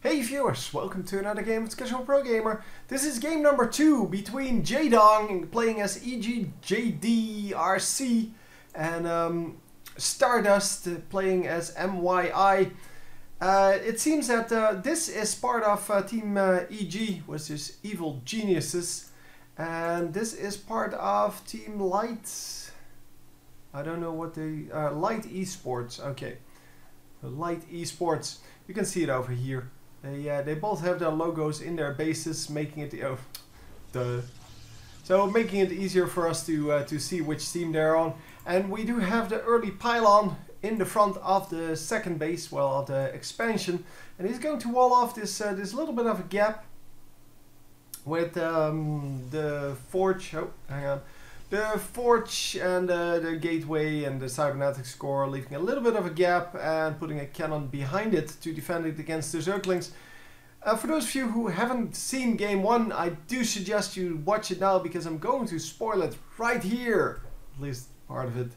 Hey viewers, welcome to another game of Casual Pro Gamer. This is game number 2 between Jaedong playing as EGJDRC and Stardust playing as mYi. It seems that this is part of Team EG, which is Evil Geniuses, and this is part of Team Light. I don't know what they Light Esports. Okay, Light Esports. You can see it over here. They both have their logos in their bases, making it so making it easier for us to see which team they're on. And we do have the early pylon in the front of the second base, well, of the expansion, and he's going to wall off this this little bit of a gap with the forge. Oh, hang on. The forge and the gateway and the cybernetics core, leaving a little bit of a gap and putting a cannon behind it to defend it against the Zerglings. For those of you who haven't seen game 1, I do suggest you watch it now because I'm going to spoil it right here, at least part of it.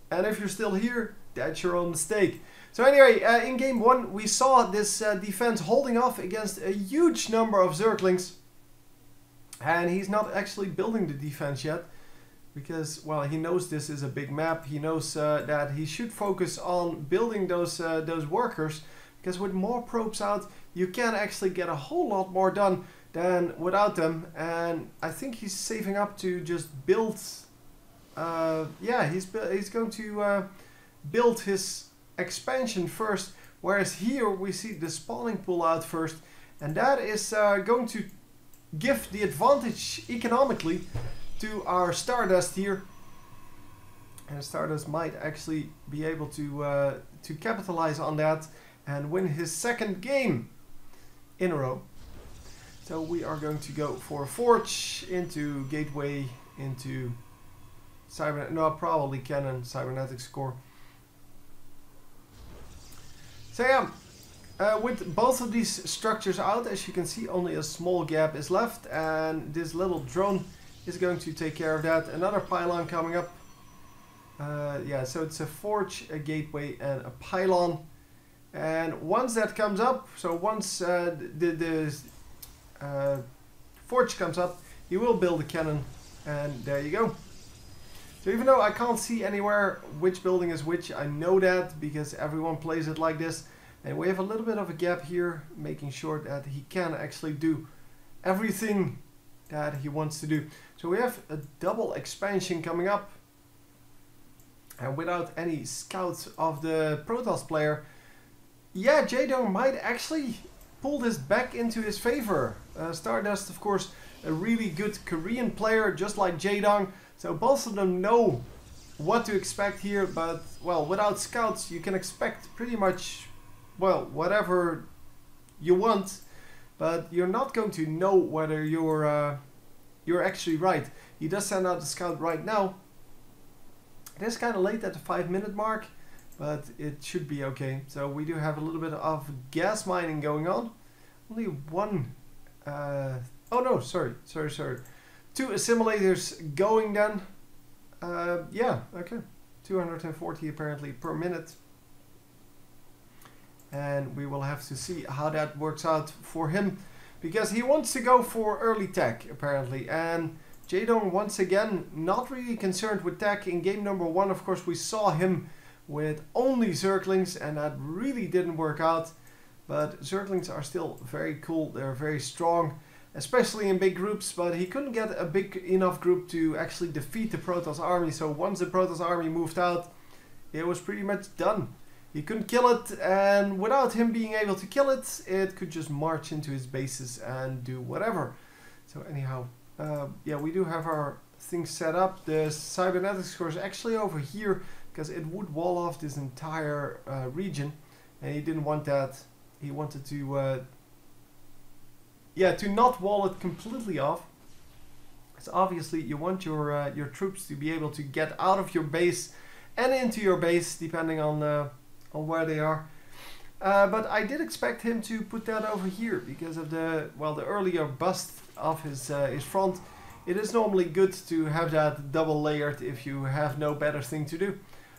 And if you're still here, that's your own mistake. So anyway, in game 1 we saw this defense holding off against a huge number of Zerglings. And he's not actually building the defense yet, because, well, he knows this is a big map. He knows that he should focus on building those workers, because with more probes out, you can actually get a whole lot more done than without them. And I think he's saving up to just build. Yeah, he's going to build his expansion first, whereas here we see the spawning pool out first, and that is going to give the advantage economically to our Stardust here, and Stardust might actually be able to capitalize on that and win his second game in a row. So we are going to go for forge into gateway into probably cannon, cybernetics core. So yeah. With both of these structures out, as you can see, only a small gap is left, and this little drone is going to take care of that. Another pylon coming up. Yeah, so it's a forge, a gateway, and a pylon. And once that comes up, so once the forge comes up, you will build a cannon, and there you go. So even though I can't see anywhere which building is which, I know that because everyone plays it like this. And we have a little bit of a gap here, making sure that he can actually do everything that he wants to do. So we have a double expansion coming up. And without any scouts of the Protoss player, yeah, Jaedong might actually pull this back into his favor. Stardust, of course, a really good Korean player, just like Jaedong. So both of them know what to expect here. But, well, without scouts, you can expect pretty much, well, whatever you want, but you're not going to know whether you're actually right. He does send out the scout right now. It is kind of late at the 5-minute mark, but it should be okay. So we do have a little bit of gas mining going on. Only one. Oh no, sorry. 2 assimilators going then. Yeah, okay. 240 apparently per minute. And we will have to see how that works out for him, because he wants to go for early tech apparently. And Jaedong, once again, not really concerned with tech. In game number 1, of course, we saw him with only Zerglings, and that really didn't work out. But Zerglings are still very cool. They're very strong, especially in big groups. But he couldn't get a big enough group to actually defeat the Protoss army. So once the Protoss army moved out, it was pretty much done. He couldn't kill it, and without him being able to kill it, it could just march into his bases and do whatever. So anyhow, yeah, we do have our things set up. The cybernetics core is actually over here, because it would wall off this entire region, and he didn't want that. He wanted to, yeah, to not wall it completely off. So obviously you want your troops to be able to get out of your base and into your base, depending on where they are. But I did expect him to put that over here because of the, well, the earlier bust of his front. It is normally good to have that double layered if you have no better thing to do.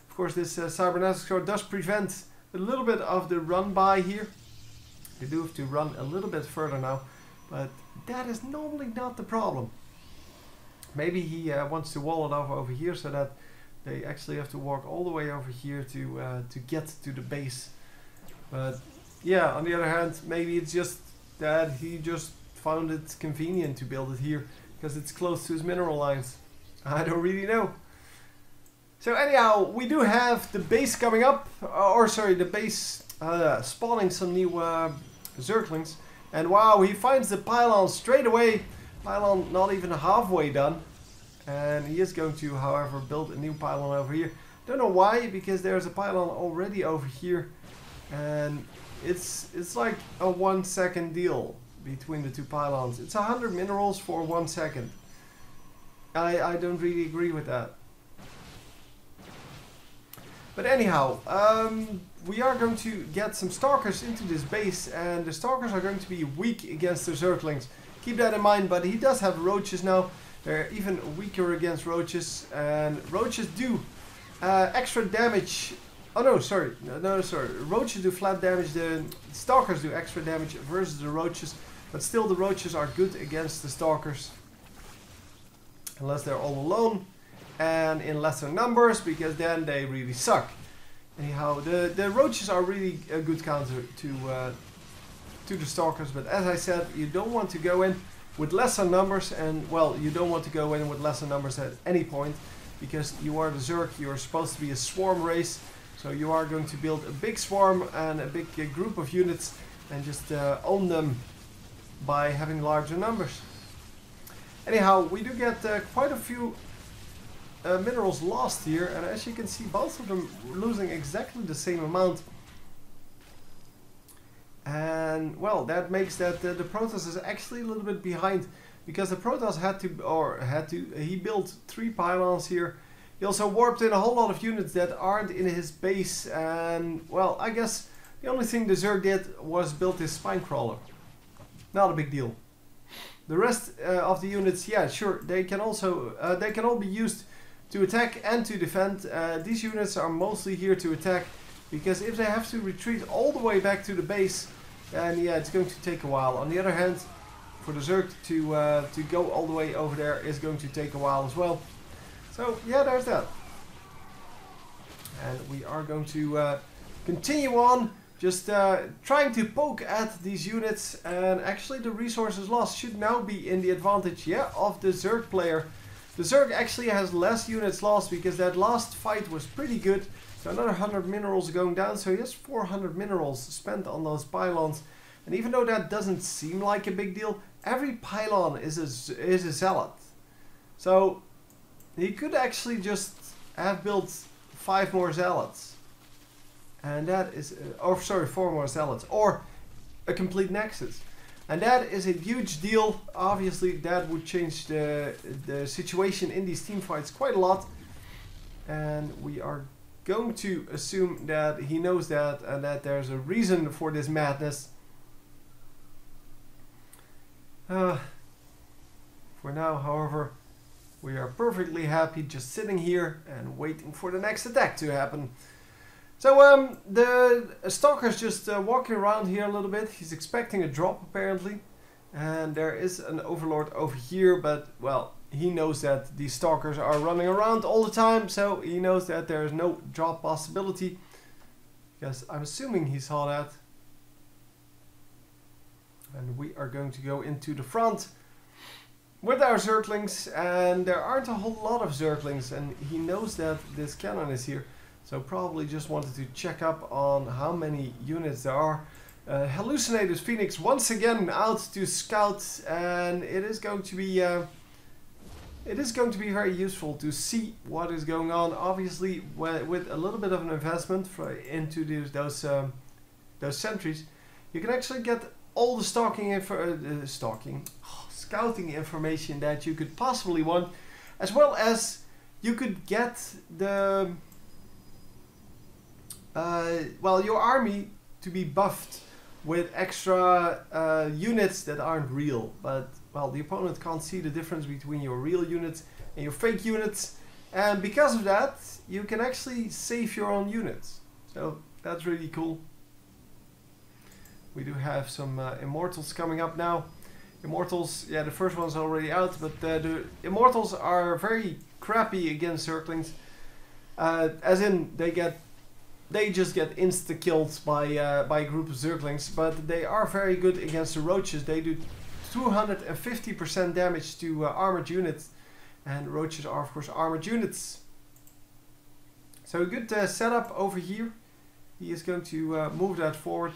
Of course, this cybernetics core does prevent a little bit of the run by here. You do have to run a little bit further now, but that is normally not the problem. Maybe he wants to wall it off over here so that they actually have to walk all the way over here to get to the base. But yeah, on the other hand, maybe it's just that he just found it convenient to build it here because it's close to his mineral lines. I don't really know. So anyhow, we do have the base coming up, or sorry, the base spawning some new Zerglings. And wow, he finds the pylon straight away. Pylon not even halfway done. And he is going to, however, build a new pylon over here. Don't know why, because there's a pylon already over here. And it's like a 1 second deal between the two pylons. It's 100 minerals for 1 second. I don't really agree with that. But anyhow, we are going to get some Stalkers into this base, and the Stalkers are going to be weak against the Zerglings. Keep that in mind, but he does have Roaches now. They're even weaker against Roaches, and Roaches do extra damage. Oh no, sorry. No, sorry. Roaches do flat damage, the Stalkers do extra damage versus the Roaches, but still the Roaches are good against the Stalkers. Unless they're all alone and in lesser numbers, because then they really suck. Anyhow, the Roaches are really a good counter to the Stalkers, but as I said, you don't want to go in with lesser numbers, and well, you don't want to go in with lesser numbers at any point, because you are the Zerg, you are supposed to be a swarm race, so you are going to build a big swarm and a big group of units and just own them by having larger numbers. Anyhow, we do get quite a few minerals lost here, and as you can see, both of them losing exactly the same amount. And well, that makes that the Protoss is actually a little bit behind, because the Protoss he built 3 pylons here. He also warped in a whole lot of units that aren't in his base, and well, I guess the only thing the Zerg did was build this spine crawler. Not a big deal. The rest of the units, yeah, sure, they can also they can all be used to attack and to defend. These units are mostly here to attack, because if they have to retreat all the way back to the base, then yeah, it's going to take a while. On the other hand, for the Zerg to go all the way over there is going to take a while as well. So yeah, there's that. And we are going to continue on, just trying to poke at these units, and actually the resources lost should now be in the advantage, yeah, of the Zerg player. The Zerg actually has less units lost, because that last fight was pretty good. So another 100 minerals going down, so he has 400 minerals spent on those pylons. And even though that doesn't seem like a big deal, every pylon is a zealot. So he could actually just have built 5 more zealots. And that is, or sorry, 4 more zealots, or a complete nexus. And that is a huge deal. Obviously that would change the situation in these team fights quite a lot. And we are going to assume that he knows that, and that there's a reason for this madness. For now, however, we are perfectly happy just sitting here and waiting for the next attack to happen. So the Stalker's just walking around here a little bit. He's expecting a drop apparently, and there is an Overlord over here, but well, he knows that these Stalkers are running around all the time, so he knows that there is no drop possibility. Yes, I'm assuming he saw that. And we are going to go into the front with our Zerglings, and there aren't a whole lot of Zerglings, and he knows that this cannon is here. So probably just wanted to check up on how many units there are. Hallucinated Phoenix once again out to scout, and it is going to be very useful to see what is going on. Obviously, with a little bit of an investment into those sentries, you can actually get all the scouting information that you could possibly want, as well as you could get the your army to be buffed with extra units that aren't real, but well, the opponent can't see the difference between your real units and your fake units, and because of that you can actually save your own units, so that's really cool. We do have some Immortals coming up now. Immortals, yeah, the first one's already out, but the Immortals are very crappy against Zerglings. As in, they just get insta-killed by a group of Zerglings, but they are very good against the Roaches. They do 250% damage to armored units, and Roaches are of course armored units. So a good setup over here. He is going to move that forward.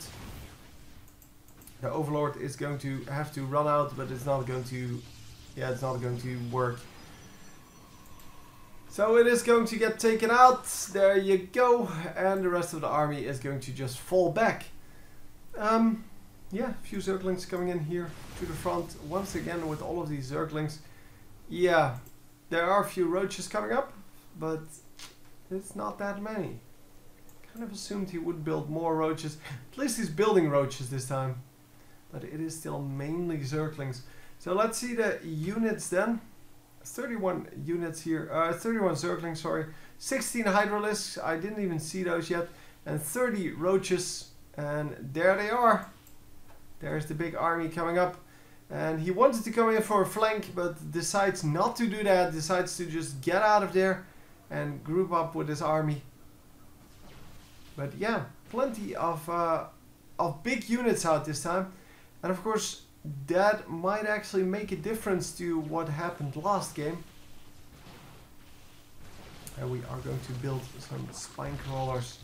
The Overlord is going to have to run out, but it's not going to, yeah, it's not going to work. So it is going to get taken out. There you go. And the rest of the army is going to just fall back. Yeah, a few Zerglings coming in here to the front. Once again with all of these Zerglings. Yeah, there are a few Roaches coming up, but it's not that many. Kind of assumed he would build more Roaches. At least he's building Roaches this time. But it is still mainly Zerglings. So let's see the units then. 31 units here. 31 Zerglings, sorry. 16 Hydralisks. I didn't even see those yet. And 30 Roaches. And there they are. There's the big army coming up. And he wanted to come in for a flank, but decides not to do that. Decides to just get out of there and group up with his army. But yeah, plenty of big units out this time. And of course, that might actually make a difference to what happened last game. And we are going to build some spine crawlers.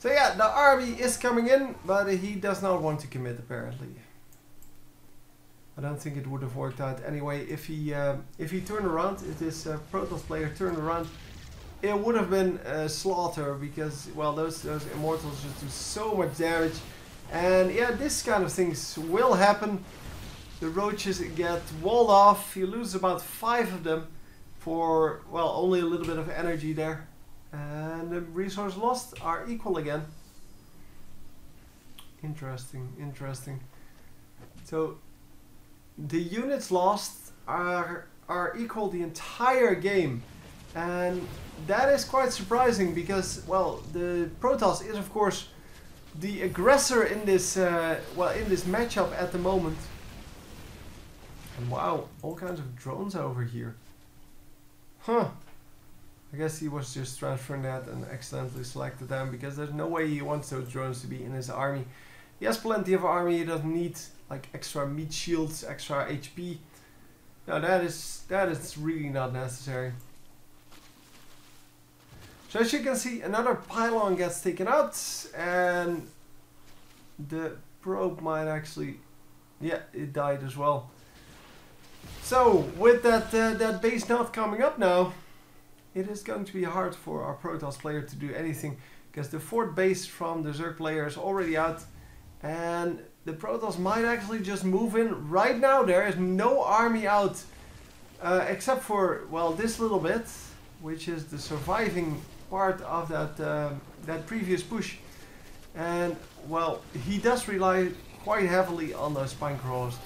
So yeah, the army is coming in, but he does not want to commit apparently. I don't think it would have worked out anyway. If he turned around, if this Protoss player turned around, it would have been a slaughter because, well, those Immortals just do so much damage. And yeah, this kind of things will happen. The Roaches get walled off. You lose about 5 of them for, well, only a little bit of energy there. And the resource lost are equal again. Interesting, interesting. So the units lost are equal the entire game. And that is quite surprising because, well, the Protoss is of course the aggressor in this in this matchup at the moment. And wow, all kinds of drones over here. Huh. I guess he was just transferring that and accidentally selected them because there's no way he wants those drones to be in his army. He has plenty of army, he doesn't need like extra meat shields, extra HP. No, that is really not necessary. So as you can see, another pylon gets taken out, and the probe might actually, yeah, it died as well. So with that base not coming up now, it is going to be hard for our Protoss player to do anything because the 4th base from the Zerg player is already out, and the Protoss might actually just move in right now. There is no army out except for, well, this little bit, which is the surviving part of that previous push. And well, he does rely quite heavily on those spine crawlers.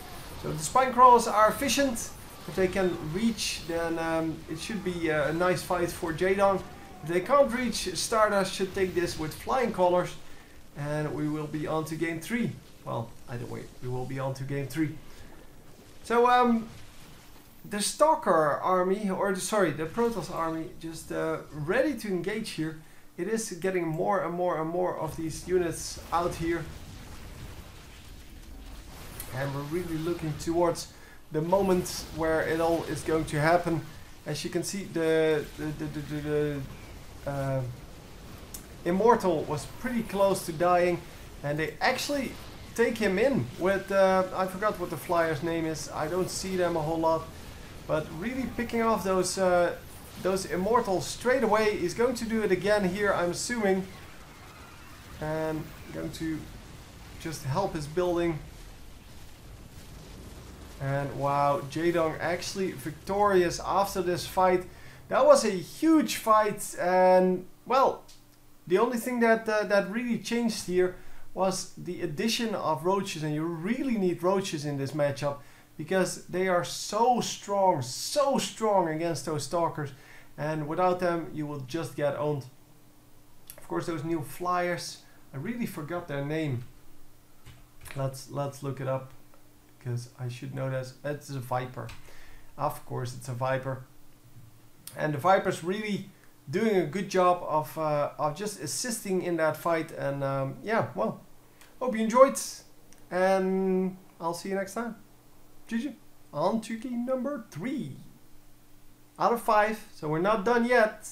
So the spine crawlers are efficient. If they can reach, then it should be a nice fight for Jaedong. If they can't reach, Stardust should take this with flying colors, and we will be on to game 3. Well, either way, we will be on to game 3. So the Stalker army, or the Protoss army, just ready to engage here. It is getting more and more and more of these units out here. And we're really looking towards the moment where it all is going to happen. As you can see, the Immortal was pretty close to dying, and they actually take him in with, I forgot what the flyer's name is, I don't see them a whole lot, but really picking off those Immortals straight away. He's going to do it again here, I'm assuming, and going to just help his building. And wow, Jaedong actually victorious after this fight. That was a huge fight, and well, the only thing that really changed here was the addition of Roaches, and you really need Roaches in this matchup because they are so strong against those Stalkers, and without them you will just get owned. Of course, those new flyers I really forgot their name. Let's look it up, because I should know this. It's a Viper. Of course it's a Viper. And the Viper's really doing a good job of just assisting in that fight. And yeah, well, hope you enjoyed. And I'll see you next time. GG. On to game number 3 out of 5. So we're not done yet.